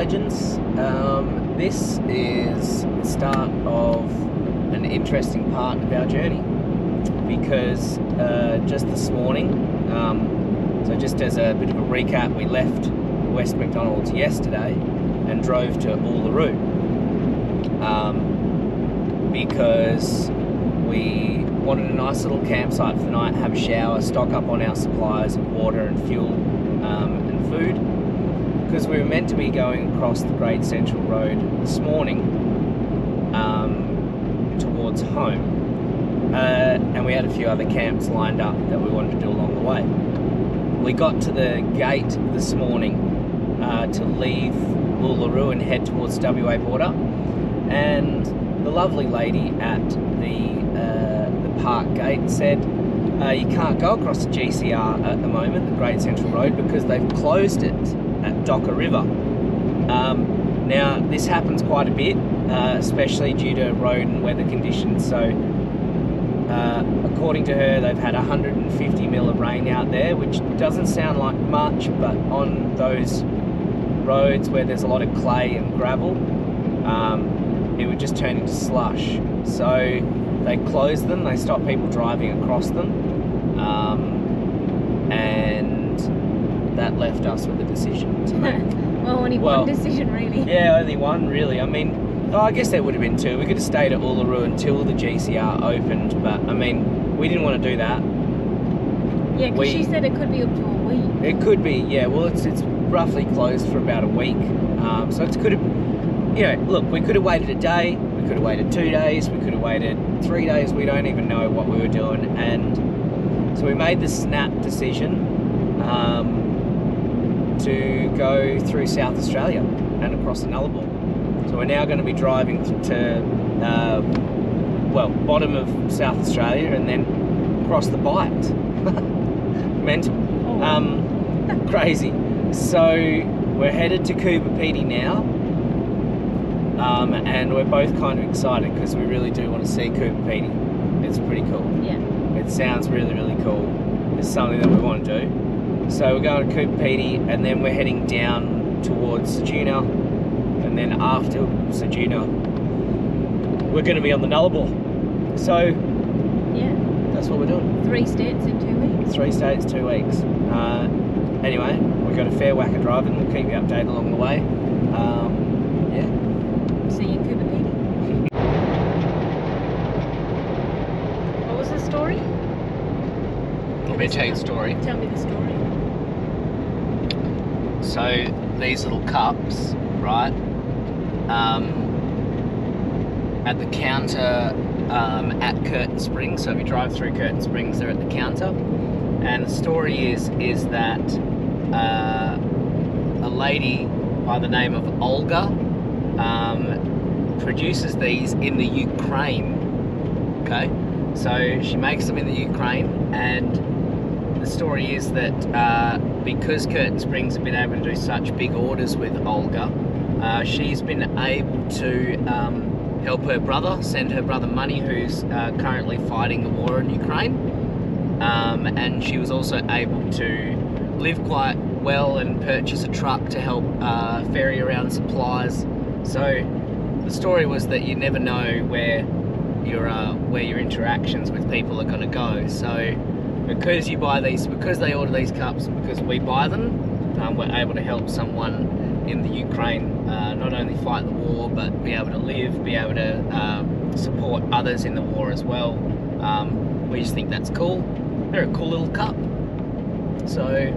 legends. This is the start of an interesting part of our journey because just this morning, so just as a bit of a recap, we left West McDonald's yesterday and drove to Uluru because we wanted a nice little campsite for the night, have a shower, stock up on our supplies of water and fuel and food, because we were meant to be going across the Great Central Road this morning towards home, and we had a few other camps lined up that we wanted to do along the way. We got to the gate this morning to leave Uluru and head towards WA border, and the lovely lady at the park gate said you can't go across the GCR at the moment, the Great Central Road, because they've closed it at Docker River. Now this happens quite a bit, especially due to road and weather conditions. So according to her, they've had 150 mil of rain out there, which doesn't sound like much, but on those roads where there's a lot of clay and gravel, it would just turn into slush. So they closed them, they stopped people driving across them, and that left us with a decision to make. Well, only one decision really. Yeah, only one really. I mean, I guess there would have been two. We could have stayed at Uluru until the GCR opened, but I mean, we didn't want to do that. Yeah, because she said it could be up to a week. It could be, yeah. Well, it's roughly closed for about a week. So it could have, you know, look, we could have waited a day, we could have waited 2 days, we could have waited 3 days. We don't even know what we were doing, and so we made the snap decision to go through South Australia and across the Nullarbor. So we're now going to be driving to bottom of South Australia and then across the Bight. Mental. Crazy. So we're headed to Coober Pedy now, and we're both kind of excited because we really do want to see Coober Pedy. It's pretty cool. Yeah. It sounds really, really cool. It's something that we want to do. So we're going to Coober Pedy, and then we're heading down towards Ceduna, and then after Ceduna, we're going to be on the Nullarbor. So yeah, that's what we're doing. 3 states in 2 weeks. 3 states, 2 weeks. Anyway, we've got a fair whack of driving. We'll keep you updated along the way. Yeah. See you in Coober Pedy. What was the story? Let me tell you the story. Tell me the story. So these little cups, right? At the counter at Curtin Springs. So if you drive through Curtin Springs, they're at the counter. And the story is that a lady by the name of Olga produces these in the Ukraine. Okay, so she makes them in the Ukraine, and the story is that because Curtin Springs have been able to do such big orders with Olga, she's been able to help her brother, send her brother money, who's currently fighting the war in Ukraine. And she was also able to live quite well and purchase a truck to help ferry around supplies. So the story was that you never know where your interactions with people are going to go. So because you buy these, because they order these cups, because we buy them, we're able to help someone in the Ukraine not only fight the war, but be able to live, be able to support others in the war as well. We just think that's cool. They're a cool little cup. So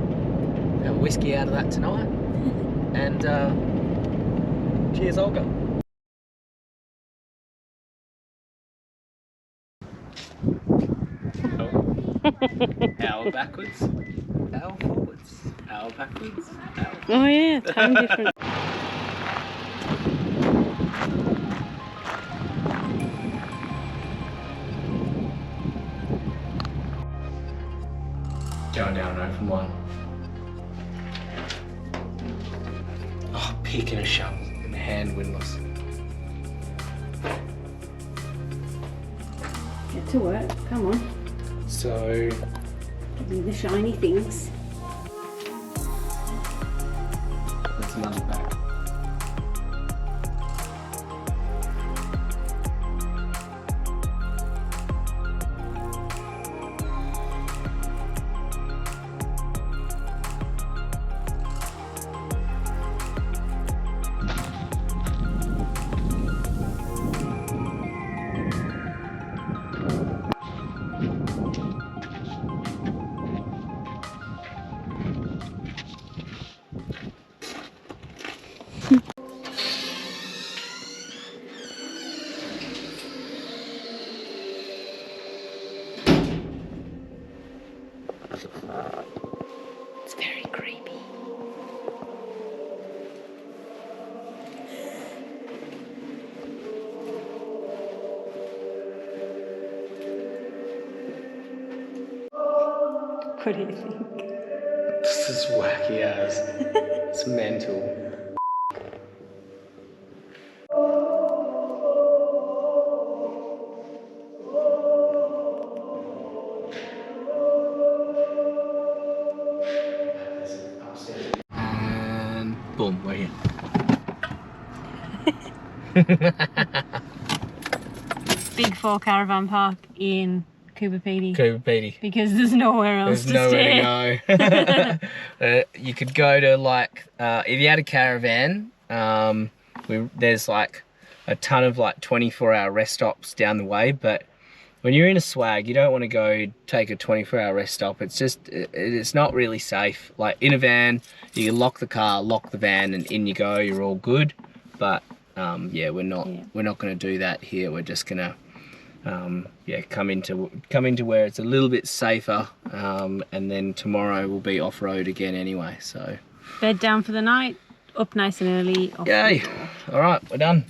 have a whiskey out of that tonight. And cheers, Olga. Hour backwards, hour forwards, hour backwards, hour forwards. Oh yeah, time difference. Going down road from one. Oh, pick and a shovel and a hand windlass. Get to work, come on. So Do the shiny things. that's another back. It's very creepy. What do you think? This is wacky as. It's mental. And boom, we're here. Big 4 caravan park in Cooper Pedy. Cooper Pedy. Because there's nowhere else to There's nowhere to go. You could go to like, if you had a caravan, there's like a ton of like 24-hour rest stops down the way, but when you're in a swag, you don't want to go take a 24-hour rest stop. It's just, it's not really safe. Like in a van, you can lock the car, lock the van, and in you go, you're all good. But yeah, we're not going to do that here. We're just going to yeah, come into where it's a little bit safer, and then tomorrow we'll be off-road again anyway. So bed down for the night, up nice and early. Off yay! All right, we're done.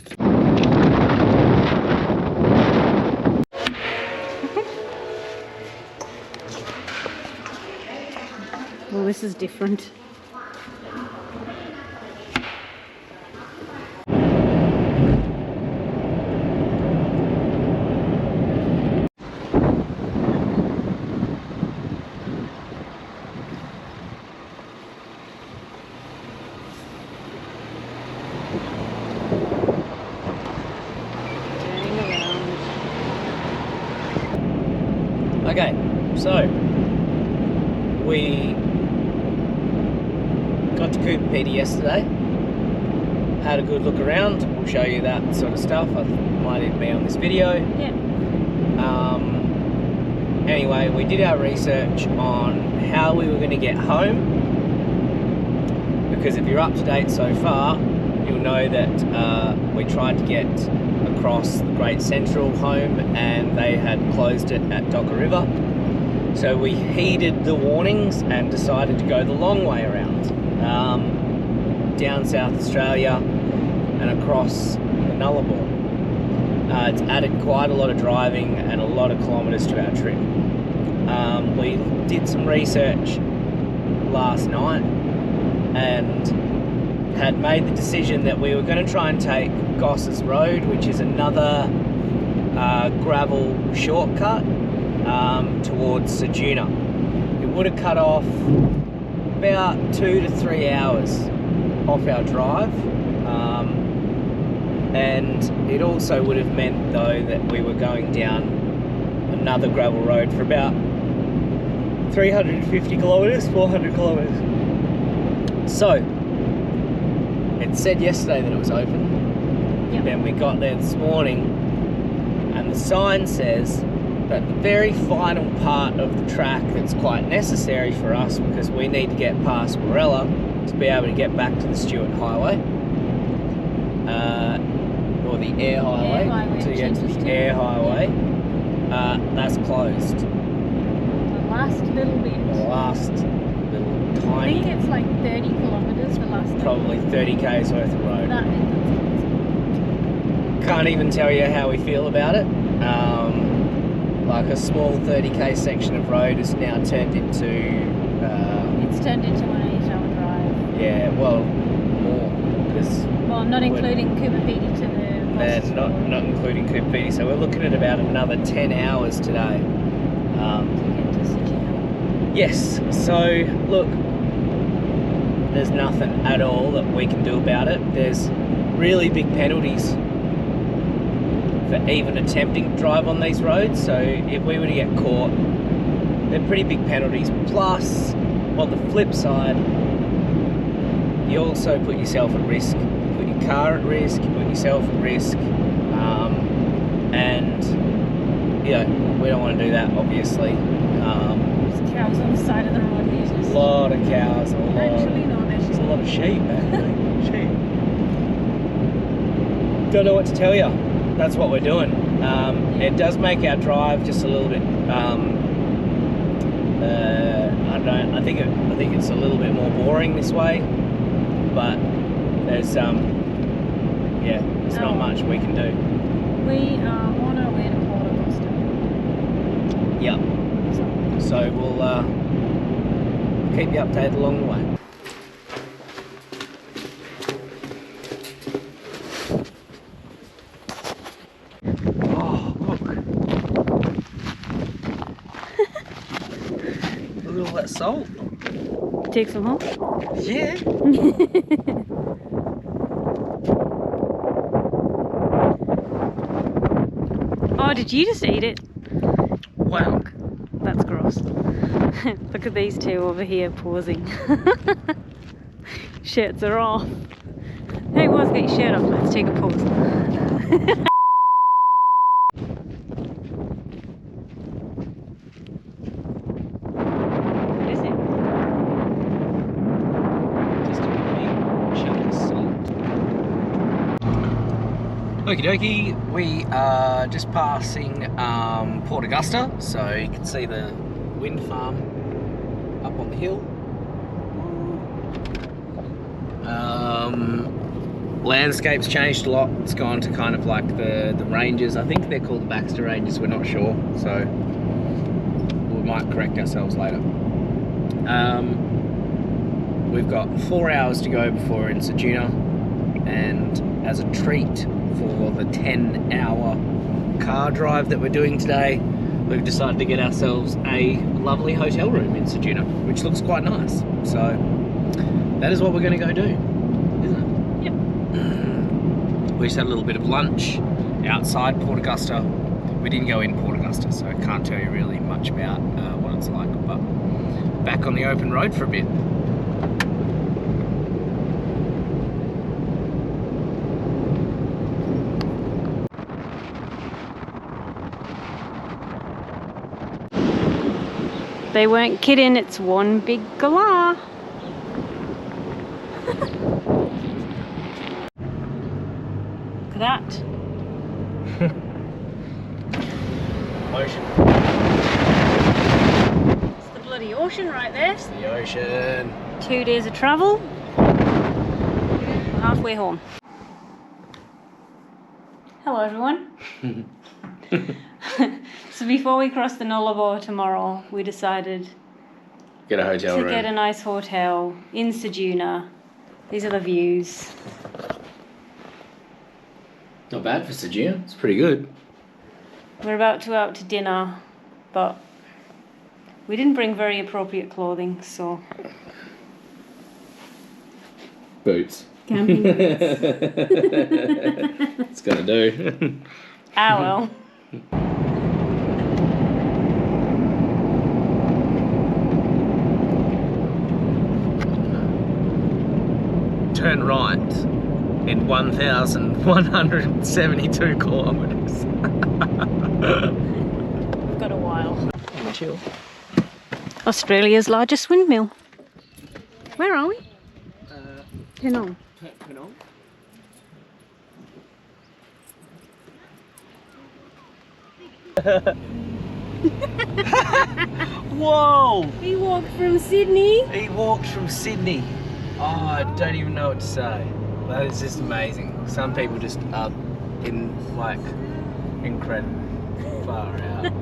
Well, this is different. Okay, so we got to Cooper Pedy yesterday, had a good look around. We'll show you that sort of stuff. I might even be on this video. Yeah. Anyway, we did our research on how we were going to get home, because if you're up to date so far, you'll know that we tried to get across the Great Central home and they had closed it at Docker River. So we heeded the warnings and decided to go the long way around, down South Australia and across the Nullarbor. It's added quite a lot of driving and a lot of kilometres to our trip. We did some research last night and had made the decision that we were going to try and take Goss's Road, which is another gravel shortcut towards Ceduna. It would have cut off about 2 to 3 hours off our drive, and it also would have meant though that we were going down another gravel road for about 350 kilometres, 400 kilometres. So it said yesterday that it was open. Yep. Then we got there this morning and the sign says that the very final part of the track that's quite necessary for us, because we need to get past Morella to be able to get back to the Stewart Highway, or the Air Highway, to get to the Air Highway, that's closed. The last little bit. The last little I tiny, think it's like 30 kilometres the last probably 30 k's worth of road. That Can't even tell you how we feel about it. Like a small 30k section of road has now turned into... it's turned into an 8-hour drive. Yeah, well, more, because... Well, not including Cooper Pedy to the... not including Cooper Pedy, so we're looking at about another 10 hours today. To get to Ceduna. Yes, so look, there's nothing at all that we can do about it. There's really big penalties for even attempting to drive on these roads, so if we were to get caught, they're pretty big penalties. Plus, on the flip side, you also put yourself at risk. You put your car at risk, you put yourself at risk, and you know, we don't want to do that, obviously. There's cows on the side of the road. A lot of cows, Actually, no, there's a lot of sheep, actually. Sheep. Don't know what to tell you. That's what we're doing. It does make our drive just a little bit I think it's a little bit more boring this way, but there's not much we can do. We are on our way to Port Augusta. Yep. So we'll keep you updated along the way. Oh, look. Look at all that salt. Take some home? Yeah. Oh, did you just eat it? Wow. That's gross. Look at these two over here pausing. Shirts are off. Hey, Waz, get your shirt off. Let's take a pause. What is it? Just a big chunk of salt. Okie dokie, we are just passing Port Augusta, so you can see the wind farm up on the hill. Landscape's changed a lot. It's gone to kind of like the ranges. I think they're called the Baxter Ranges, we're not sure, so we might correct ourselves later. We've got 4 hours to go before we're in Ceduna, and as a treat for the 10-hour car drive that we're doing today, we've decided to get ourselves a lovely hotel room in Ceduna, which looks quite nice. So that is what we're going to go do, isn't it? Yep. We just had a little bit of lunch outside Port Augusta. We didn't go in Port Augusta, so I can't tell you really much about what it's like, but back on the open road for a bit. They weren't kidding, it's one big galah. Look at that. Ocean. It's the bloody ocean right there. It's the ocean. 2 days of travel. Halfway home. Hello everyone. So before we cross the Nullarbor tomorrow, we decided Get a hotel to room. get a nice hotel in Ceduna. These are the views. Not bad for Ceduna. It's pretty good. We're about to go out to dinner, but we didn't bring very appropriate clothing, so... Boots. Camping boots. It's gonna do. Ah well. Turn right in 1,172 kilometres. We've got a while. Chill. Australia's largest windmill. Where are we? Penong. Penong. Whoa! We walked from Sydney. He walked from Sydney. Oh, I don't even know what to say. That is just amazing. Some people just are in like incredible far out.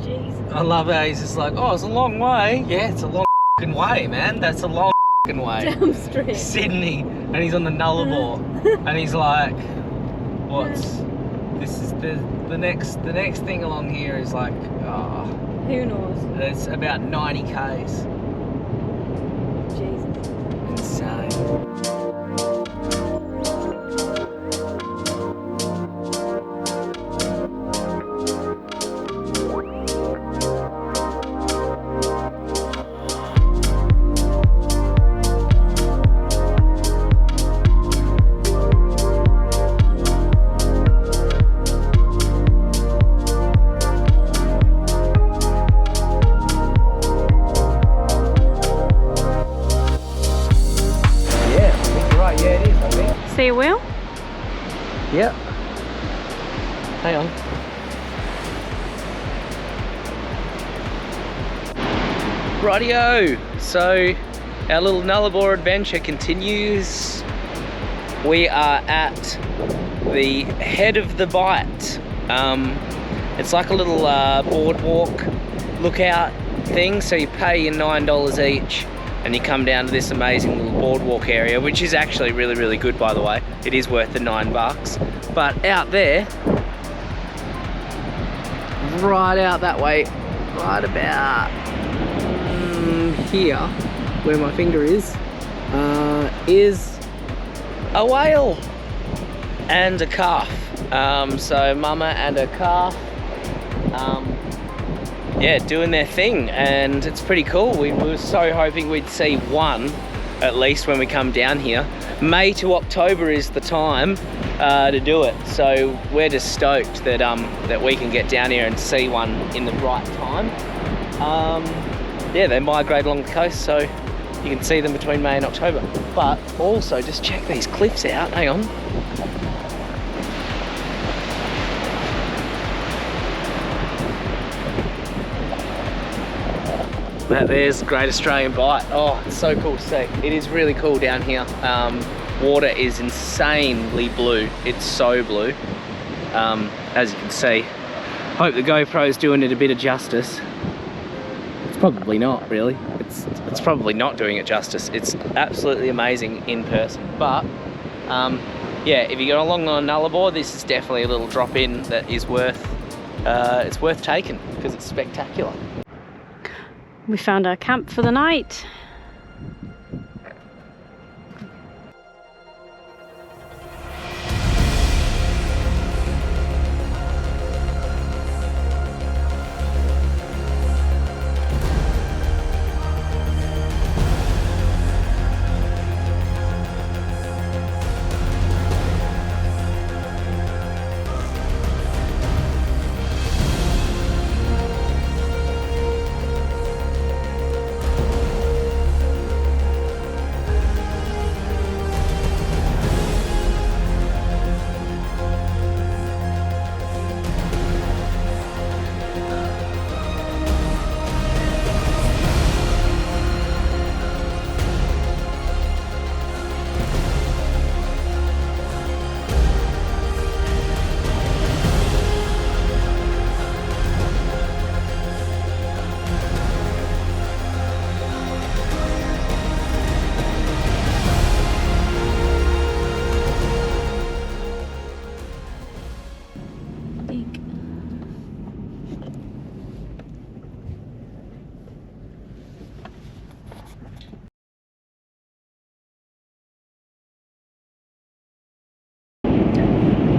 Jesus. I love how he's just like, oh, it's a long way. Yeah, it's a long fucking way, man. That's a long fucking way. Damn straight. Sydney, and he's on the Nullarbor, and he's like, what's this is the next thing along here is like, oh, Who knows? it's about 90 k's. Jesus. Insane. See you, Will? Yep. Hang on. Rightio, so our little Nullarbor adventure continues. We are at the head of the bight. It's like a little boardwalk lookout thing, so you pay your $9 each and you come down to this amazing little boardwalk area, which is actually really, really good, by the way. It is worth the $9. But out there, right out that way, right about here, where my finger is a whale and a calf. So mama and a calf, yeah, doing their thing, and it's pretty cool. We were so hoping we'd see one at least when we come down here. May to October is the time to do it, so we're just stoked that that we can get down here and see one in the right time. Yeah, they migrate along the coast, so you can see them between May and October. But also, just check these cliffs out. Hang on. There's the Great Australian Bight. Oh, it's so cool to see. It is really cool down here. Water is insanely blue. It's so blue, as you can see. Hope the GoPro's doing it a bit of justice. It's probably not, really. It's probably not doing it justice. It's absolutely amazing in person. But yeah, if you go along on Nullarbor, this is definitely a little drop in that is worth it's worth taking because it's spectacular. We found our camp for the night.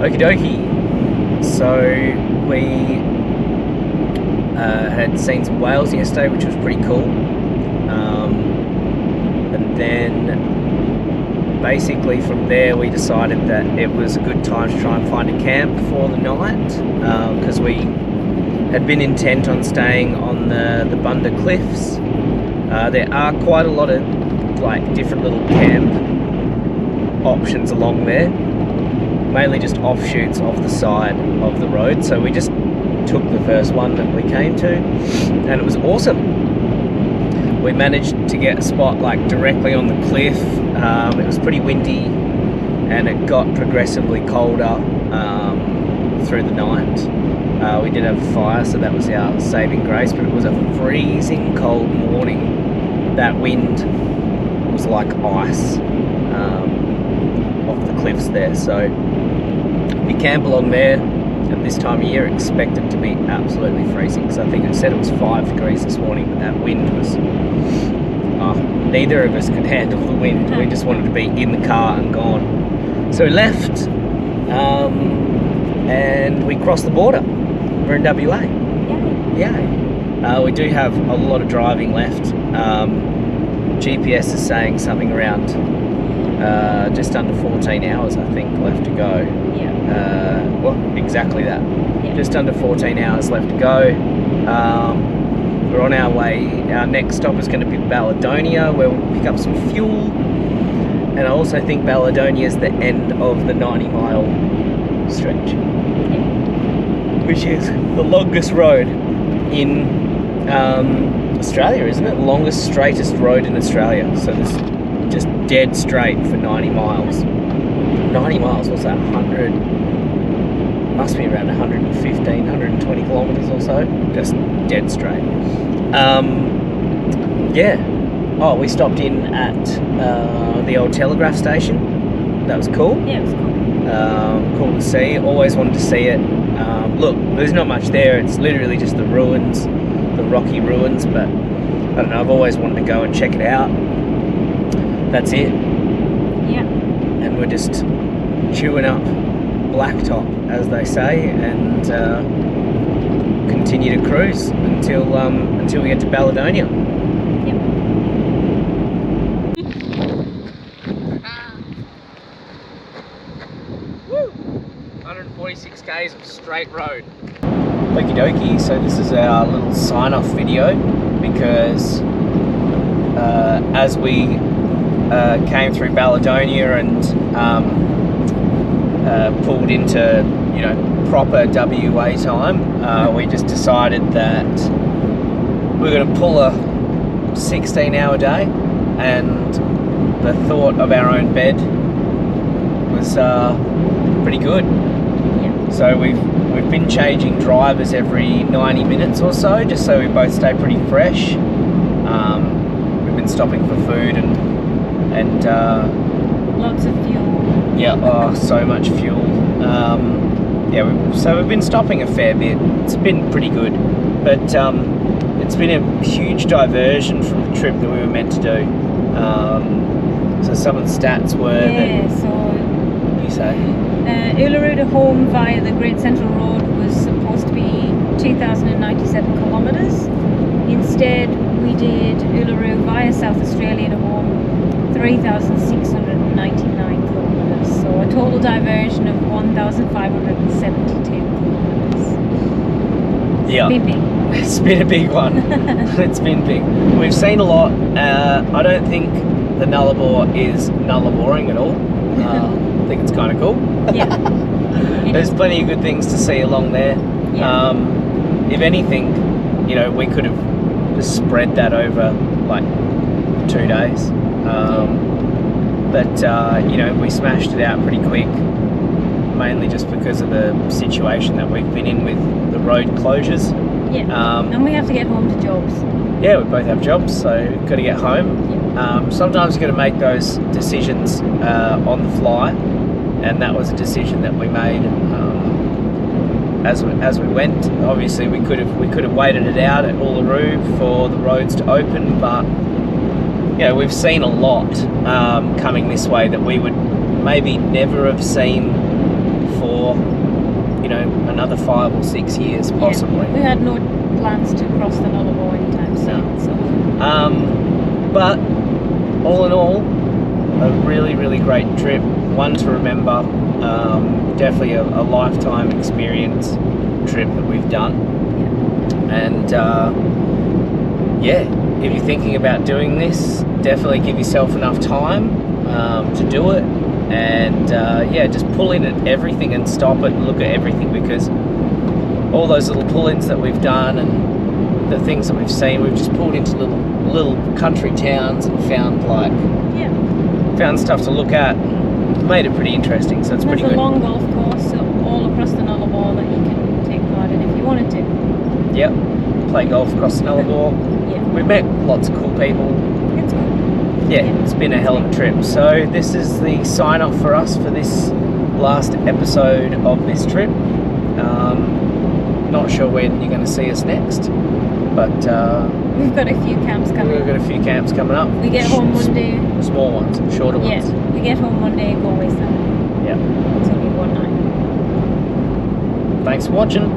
Okie dokie. So we had seen some whales yesterday, which was pretty cool. And then basically from there we decided that it was a good time to try and find a camp for the night, because we had been intent on staying on the Bunda Cliffs. There are quite a lot of like different little camp options along there, mainly just offshoots off the side of the road, so we just took the first one that we came to, and it was awesome. We managed to get a spot like directly on the cliff. It was pretty windy and it got progressively colder through the night. We did have a fire, so that was our saving grace, but it was a freezing cold morning. That wind was like ice off the cliffs there, so if you camp along there at this time of year, expect it to be absolutely freezing, because I think it said it was 5 degrees this morning, but that wind was neither of us could handle the wind. We just wanted to be in the car and gone. So we left and we crossed the border. We're in WA. Yay. We do have a lot of driving left. GPS is saying something around just under 14 hours, I think, left to go. Yeah. Well, exactly that. Yeah. Just under 14 hours left to go. We're on our way. Our next stop is going to be Balladonia, where we'll pick up some fuel. And I also think Balladonia is the end of the 90-mile stretch, which is the longest road in Australia, isn't it? Longest, straightest road in Australia. So it's just dead straight for 90 miles. 90 miles, what's that? 100, must be around 115, 120 kilometres or so. Just dead straight. Yeah. Oh, we stopped in at the old telegraph station. That was cool. Yeah, it was cool. Cool to see. Always wanted to see it. Look, there's not much there. It's literally just the ruins, the rocky ruins. But I don't know. I've always wanted to go and check it out. That's it. Yeah. And we're just chewing up blacktop, as they say, and continue to cruise until we get to Balladonia. Yep. 146 k's of straight road. Okie dokie, so this is our little sign-off video because as we came through Balladonia and pulled into, you know, proper WA time, we just decided that we're going to pull a 16-hour day, and the thought of our own bed was pretty good. Yeah. So we've been changing drivers every 90 minutes or so, just so we both stay pretty fresh. We've been stopping for food and Lots of fuel. yeah, oh, so much fuel. Yeah, so we've been stopping a fair bit. It's been pretty good, but it's been a huge diversion from the trip that we were meant to do. So some of the stats were Yeah, that so you say. Uluru to home via the Great Central Road was supposed to be 2,097 kilometres. Instead, we did Uluru via South Australia to home, 3,699 kilometres. So a total diversion of 1,572 kilometres. Yeah. Big, big. It's been a big one. It's been big. We've seen a lot. I don't think the Nullarbor is Nullaboring at all. I think it's kind of cool. Yeah. There's plenty of good things to see along there. Yeah. If anything, you know, we could have just spread that over like 2 days. But you know, we smashed it out pretty quick, mainly just because of the situation that we've been in with the road closures. Yeah. And we have to get home to jobs. Yeah, we both have jobs, so we've got to get home. Yeah. Sometimes you've got to make those decisions on the fly, and that was a decision that we made as we went. Obviously, we could have waited it out at Uluru for the roads to open, but you know, we've seen a lot coming this way that we would maybe never have seen for, you know, another 5 or 6 years possibly. Yeah. We had no plans to cross the Nullarbor anytime soon. So. But all in all, a really, really great trip. One to remember. Definitely a lifetime experience trip that we've done. And yeah, if you're thinking about doing this, definitely give yourself enough time to do it. And yeah, just pull in at everything and stop it and look at everything, because all those little pull-ins that we've done and the things that we've seen, we've just pulled into little country towns and found stuff to look at. Made it pretty interesting, so it's pretty good. There's a long golf course all across the Nullarbor that you can take part in if you wanted to. Yep, play golf across the Nullarbor. Yeah. We've met lots of cool people. It's cool. Yeah, it's been a hell of a trip. So this is the sign off for us for this last episode of this trip. Not sure when you're going to see us next, but we've got a few camps coming. we've got a few camps coming up. We get home one day. Small ones, shorter ones. Yeah, we get home one day and go away Sunday. Yeah. It's only one night. Thanks for watching.